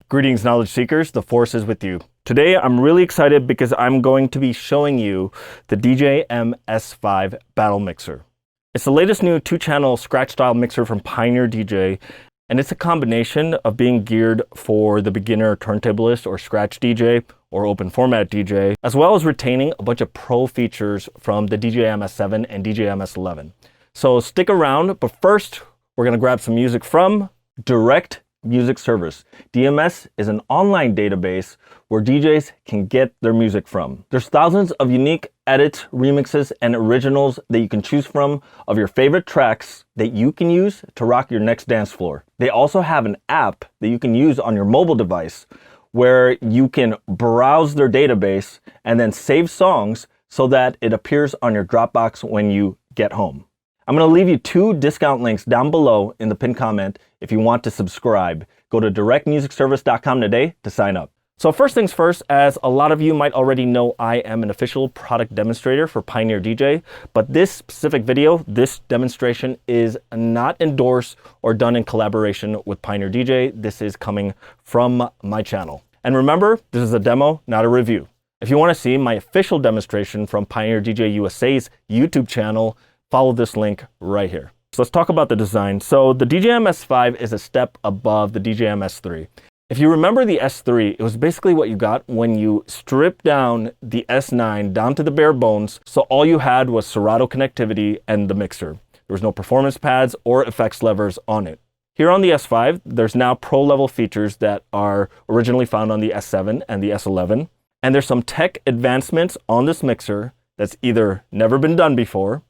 Greetings, knowledge seekers, the force is with you. Today, I'm really excited because I'm going to be showing you the DJM-S5 Battle Mixer. It's the latest new 2-channel scratch-style mixer from Pioneer DJ, and it's a combination of being geared for the beginner turntablist or scratch DJ or open format DJ, as well as retaining a bunch of pro features from the DJM-S7 and DJM-S11. So stick around, but first, we're gonna grab some music from Direct Music Service. DMS is an online database where DJs can get their music from. There's thousands of unique edits, remixes, and originals that you can choose from of your favorite tracks that you can use to rock your next dance floor. They also have an app that you can use on your mobile device where you can browse their database and then save songs so that it appears on your Dropbox when you get home. I'm going to leave you 2 discount links down below in the pinned comment if you want to subscribe. Go to directmusicservice.com today to sign up. So first things first, as a lot of you might already know, I am an official product demonstrator for Pioneer DJ, but this specific video, this demonstration is not endorsed or done in collaboration with Pioneer DJ. This is coming from my channel. And remember, this is a demo, not a review. If you want to see my official demonstration from Pioneer DJ USA's YouTube channel, follow this link right here. So let's talk about the design. So the DJM-S5 is a step above the DJM-S3. If you remember the S3, it was basically what you got when you stripped down the S9 down to the bare bones. So all you had was Serato connectivity and the mixer. There was no performance pads or effects levers on it. Here on the S5, there's now pro level features that are originally found on the S7 and the S11. And there's some tech advancements on this mixer that's either never been done before,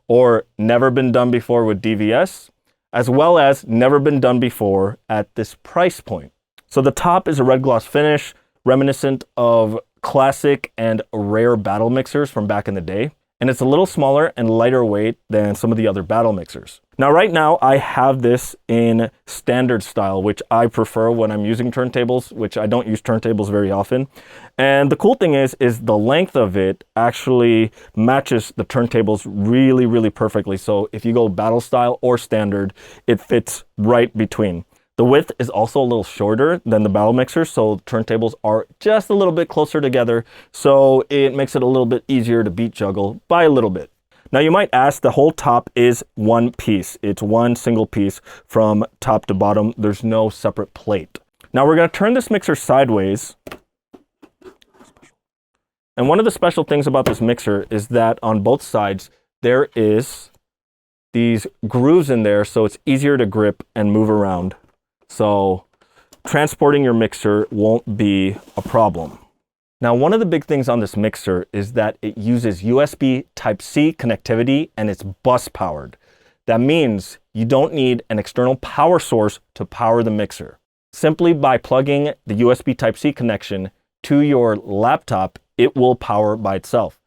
or never been done before with DVS, as well as never been done before at this price point. So the top is a red gloss finish, reminiscent of classic and rare battle mixers from back in the day. And it's a little smaller and lighter weight than some of the other battle mixers. Now, right now, I have this in standard style, which I prefer when I'm using turntables, which I don't use turntables very often. And the cool thing is the length of it actually matches the turntables really, really perfectly. So if you go battle style or standard, it fits right between. The width is also a little shorter than the battle mixer, so turntables are just a little bit closer together, so it makes it a little bit easier to beat juggle by a little bit. Now you might ask, the whole top is one piece. It's one single piece from top to bottom. There's no separate plate. Now we're going to turn this mixer sideways. And one of the special things about this mixer is that on both sides, there is these grooves in there, so it's easier to grip and move around. So transporting your mixer won't be a problem. Now, one of the big things on this mixer is that it uses USB Type-C connectivity and it's bus powered. That means you don't need an external power source to power the mixer. Simply by plugging the USB Type-C connection to your laptop, it will power by itself.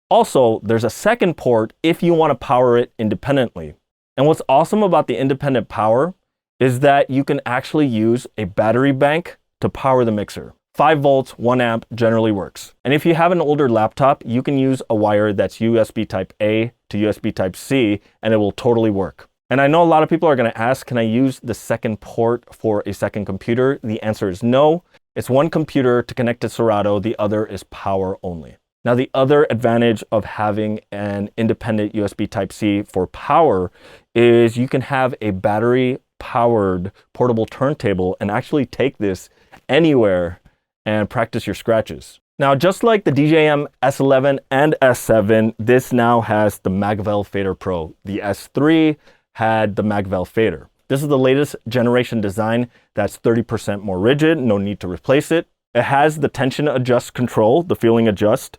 Also, there's a second port if you want to power it independently. And what's awesome about the independent power is that you can actually use a battery bank to power the mixer. 5 volts, 1 amp generally works. And if you have an older laptop, you can use a wire that's USB Type A to USB Type C, and it will totally work. And I know a lot of people are going to ask, can I use the second port for a second computer? The answer is no. It's one computer to connect to Serato, the other is power only. Now, the other advantage of having an independent USB Type-C for power is you can have a battery-powered portable turntable and actually take this anywhere and practice your scratches. Now, just like the DJM-S11 and S7, this now has the Magvel Fader Pro. The S3 had the Magvel Fader. This is the latest generation design that's 30% more rigid, no need to replace it. It has the tension adjust control, the feeling adjust.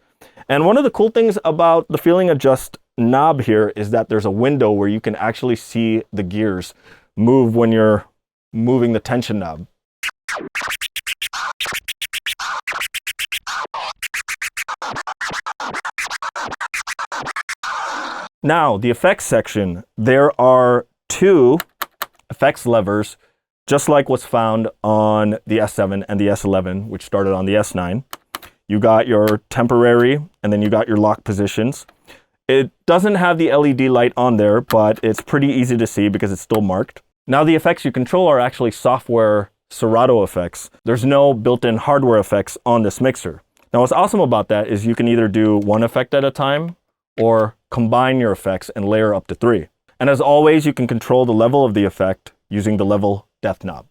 And one of the cool things about the feeling adjust knob here is that there's a window where you can actually see the gears move when you're moving the tension knob. Now, the effects section, there are 2 effects levers, just like what's found on the S7 and the S11, which started on the S9. You got your temporary, and then you got your lock positions. It doesn't have the LED light on there, but it's pretty easy to see because it's still marked. Now the effects you control are actually software Serato effects. There's no built-in hardware effects on this mixer. Now what's awesome about that is you can either do one effect at a time or combine your effects and layer up to 3. And as always, you can control the level of the effect using the level depth knob.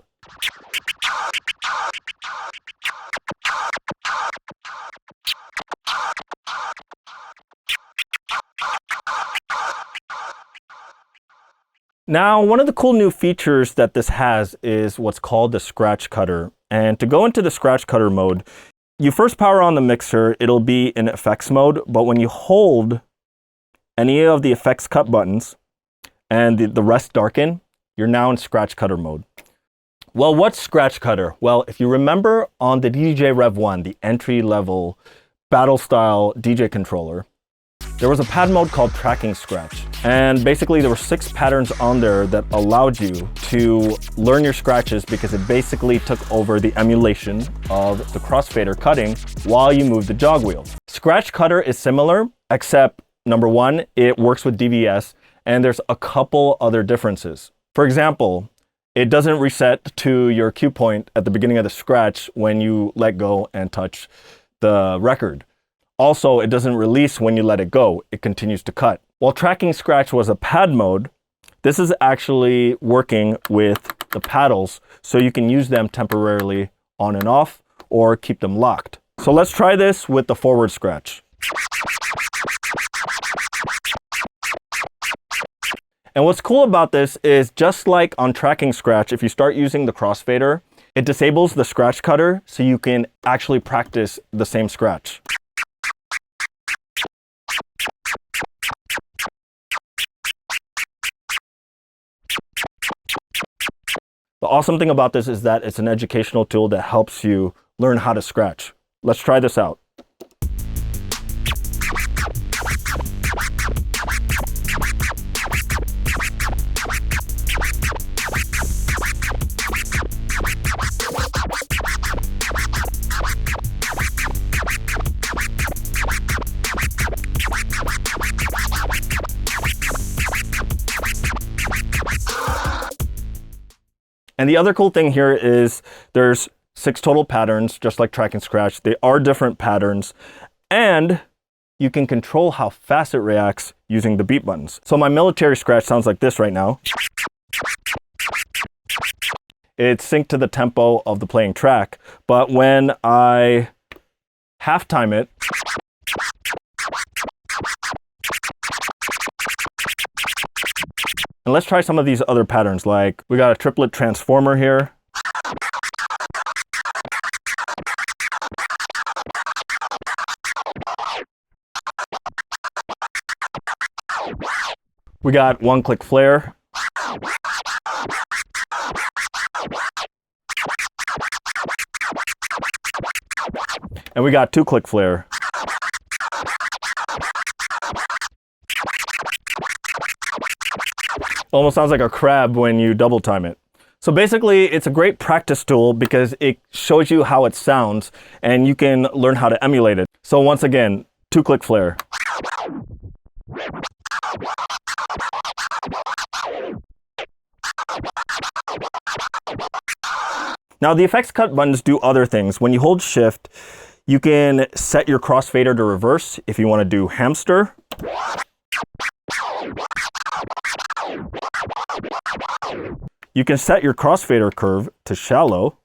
Now, one of the cool new features that this has is what's called the scratch cutter. And to go into the scratch cutter mode, you first power on the mixer, it'll be in effects mode, but when you hold any of the effects cut buttons and the rest darken, you're now in scratch cutter mode. Well, what's scratch cutter? Well, if you remember on the DJ Rev 1, the entry level battle style DJ controller, there was a pad mode called tracking scratch. And basically there were 6 patterns on there that allowed you to learn your scratches because it basically took over the emulation of the crossfader cutting while you move the jog wheel. Scratch cutter is similar, except number 1, it works with DVS, and there's a couple other differences. For example, it doesn't reset to your cue point at the beginning of the scratch when you let go and touch the record. Also, it doesn't release when you let it go. It continues to cut. While tracking scratch was a pad mode, this is actually working with the paddles, so you can use them temporarily on and off or keep them locked. So let's try this with the forward scratch. And what's cool about this is just like on tracking scratch, if you start using the crossfader, it disables the scratch cutter so you can actually practice the same scratch. The awesome thing about this is that it's an educational tool that helps you learn how to scratch. Let's try this out. And the other cool thing here is there's 6 total patterns, just like track and scratch. They are different patterns, and you can control how fast it reacts using the beat buttons. So my military scratch sounds like this right now. It's synced to the tempo of the playing track, but when I half time it, and let's try some of these other patterns, like we got a triplet transformer here. We got one click flare. And we got 2 click flare. Almost sounds like a crab when you double time it. So basically, it's a great practice tool because it shows you how it sounds and you can learn how to emulate it. So once again, 2 click flare. Now the effects cut buttons do other things. When you hold shift, you can set your crossfader to reverse if you want to do hamster. You can set your crossfader curve to shallow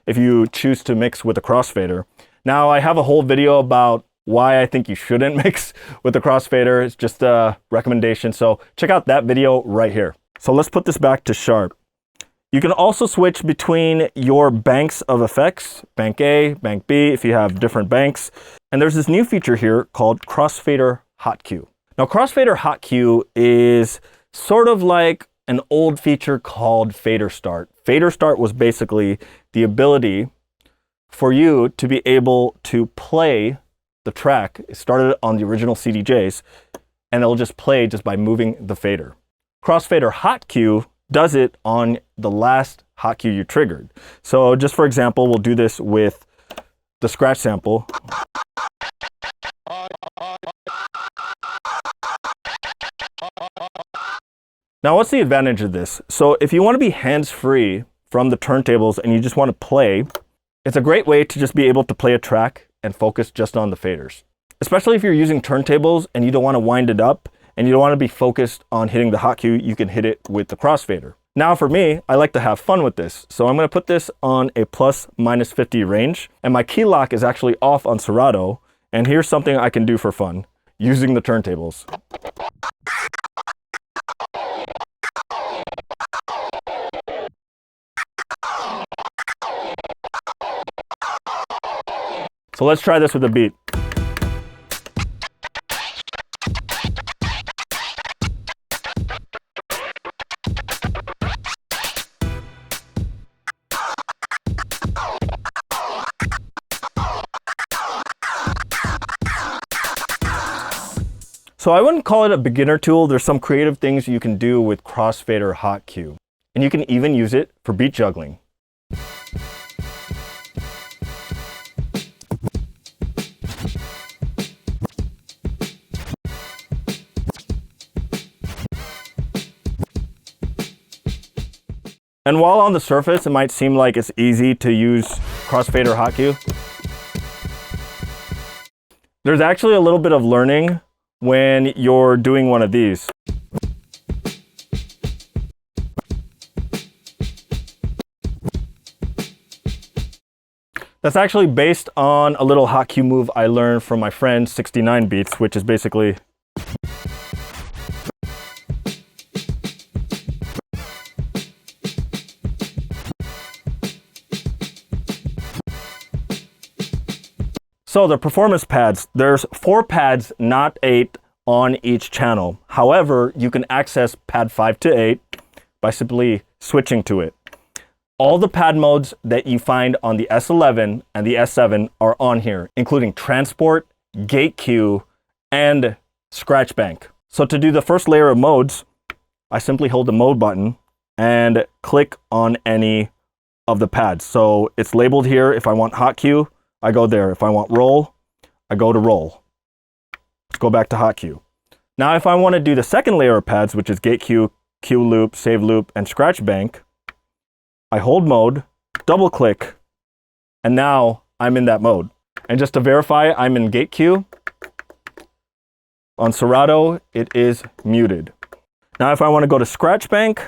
if you choose to mix with a crossfader. Now I have a whole video about why I think you shouldn't mix with the crossfader. It's just a recommendation, so check out that video right here. So let's put this back to sharp. You can also switch between your banks of effects, bank A, bank B, if you have different banks. And there's this new feature here called Crossfader Hot Cue. Now Crossfader Hot Cue is sort of like an old feature called Fader Start. Fader Start was basically the ability for you to be able to play the track. It started on the original CDJs, and it'll just play just by moving the fader. Crossfader Hot Cue does it on the last hot cue you triggered. So just for example, we'll do this with the scratch sample. Now, what's the advantage of this? So if you want to be hands-free from the turntables and you just want to play, it's a great way to just be able to play a track and focus just on the faders. Especially if you're using turntables and you don't want to wind it up and you don't want to be focused on hitting the hot cue, you can hit it with the crossfader. Now for me, I like to have fun with this. So I'm going to put this on a ±50 range, and my key lock is actually off on Serato. And here's something I can do for fun using the turntables. So let's try this with a beat. So I wouldn't call it a beginner tool. There's some creative things you can do with Crossfader Hot Cue. And you can even use it for beat juggling. And while on the surface, it might seem like it's easy to use Crossfader Hot Cue, there's actually a little bit of learning when you're doing one of these. That's actually based on a little hot cue move I learned from my friend 69 Beats, which is basically So the performance pads, there's 4 pads, not 8, on each channel. However, you can access pad 5 to 8 by simply switching to it. All the pad modes that you find on the S11 and the S7 are on here, including transport, gate cue, and scratch bank. So to do the first layer of modes, I simply hold the mode button and click on any of the pads. So it's labeled here. If I want hot cue, I go there. If I want roll, I go to roll. Let's go back to hot cue. Now, if I want to do the second layer of pads, which is gate cue, cue loop, save loop, and scratch bank, I hold mode, double click, and now I'm in that mode. And just to verify, I'm in gate cue. On Serato, it is muted. Now, if I want to go to scratch bank,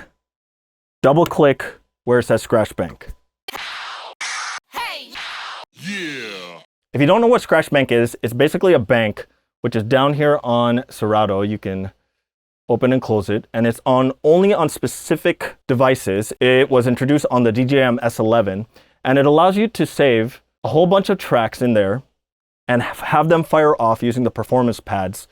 double click where it says scratch bank. Yeah. If you don't know what scratch bank is, it's basically a bank which is down here on Serato. You can open and close it, and it's only on specific devices. It was introduced on the DJM-S5, and it allows you to save a whole bunch of tracks in there and have them fire off using the performance pads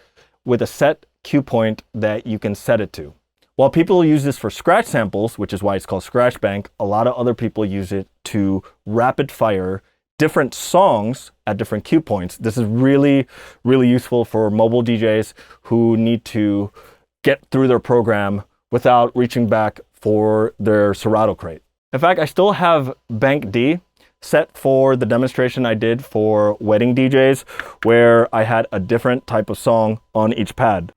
with a set cue point that you can set it to. While people use this for scratch samples, which is why it's called scratch bank, a lot of other people use it to rapid fire different songs at different cue points. This is really, really useful for mobile DJs who need to get through their program without reaching back for their Serato crate. In fact, I still have Bank D set for the demonstration I did for wedding DJs, where I had a different type of song on each pad.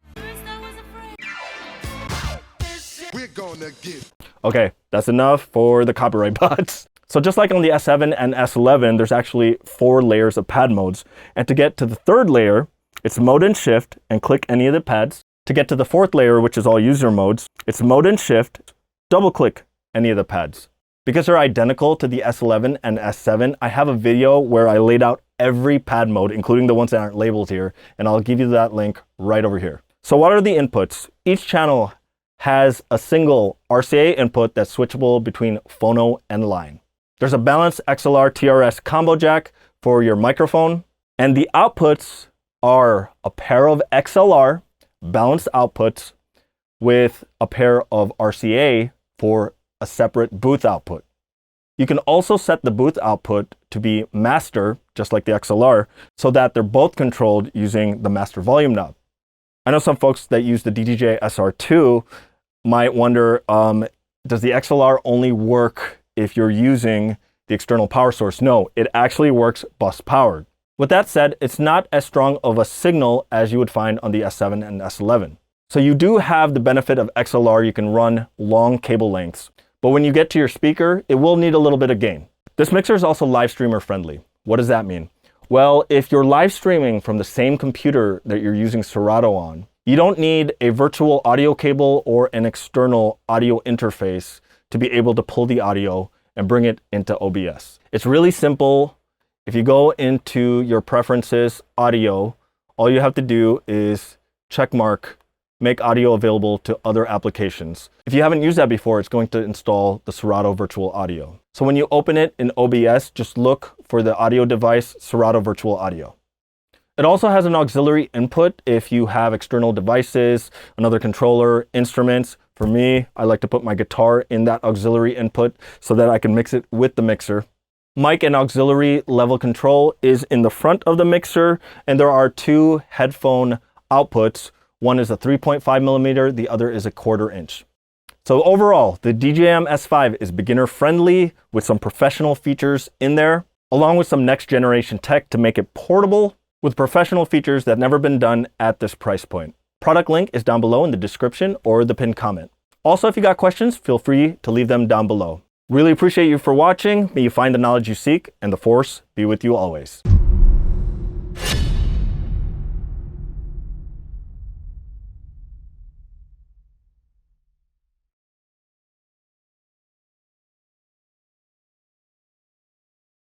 Okay, that's enough for the copyright bots. So just like on the S7 and S11, there's actually 4 layers of pad modes. And to get to the 3rd layer, it's mode and shift and click any of the pads. To get to the 4th layer, which is all user modes, it's mode and shift, double click any of the pads. Because they're identical to the S11 and S7, I have a video where I laid out every pad mode, including the ones that aren't labeled here, and I'll give you that link right over here. So what are the inputs? Each channel has a single RCA input that's switchable between phono and line. There's a balanced XLR TRS combo jack for your microphone, and the outputs are a pair of XLR balanced outputs with a pair of RCA for a separate booth output. You can also set the booth output to be master, just like the XLR, so that they're both controlled using the master volume knob. I know some folks that use the DDJ SR2 might wonder, does the XLR only work if you're using the external power source? No, it actually works bus powered. With that said, it's not as strong of a signal as you would find on the S7 and S11. So you do have the benefit of XLR. You can run long cable lengths, but when you get to your speaker, it will need a little bit of gain. This mixer is also live streamer friendly. What does that mean? Well, if you're live streaming from the same computer that you're using Serato on, you don't need a virtual audio cable or an external audio interface to be able to pull the audio and bring it into OBS. It's really simple. If you go into your preferences, audio, all you have to do is check mark make audio available to other applications. If you haven't used that before, it's going to install the Serato Virtual Audio. So when you open it in OBS, just look for the audio device, Serato Virtual Audio. It also has an auxiliary input if you have external devices, another controller, instruments. For me, I like to put my guitar in that auxiliary input so that I can mix it with the mixer. Mic and auxiliary level control is in the front of the mixer, and there are two headphone outputs. One is a 3.5 millimeter, the other is a 1/4 inch. So overall, the DJM-S5 is beginner friendly with some professional features in there, along with some next generation tech to make it portable with professional features that have never been done at this price point. Product link is down below in the description or the pinned comment. Also, if you got questions, feel free to leave them down below. Really appreciate you for watching. May you find the knowledge you seek and the force be with you always.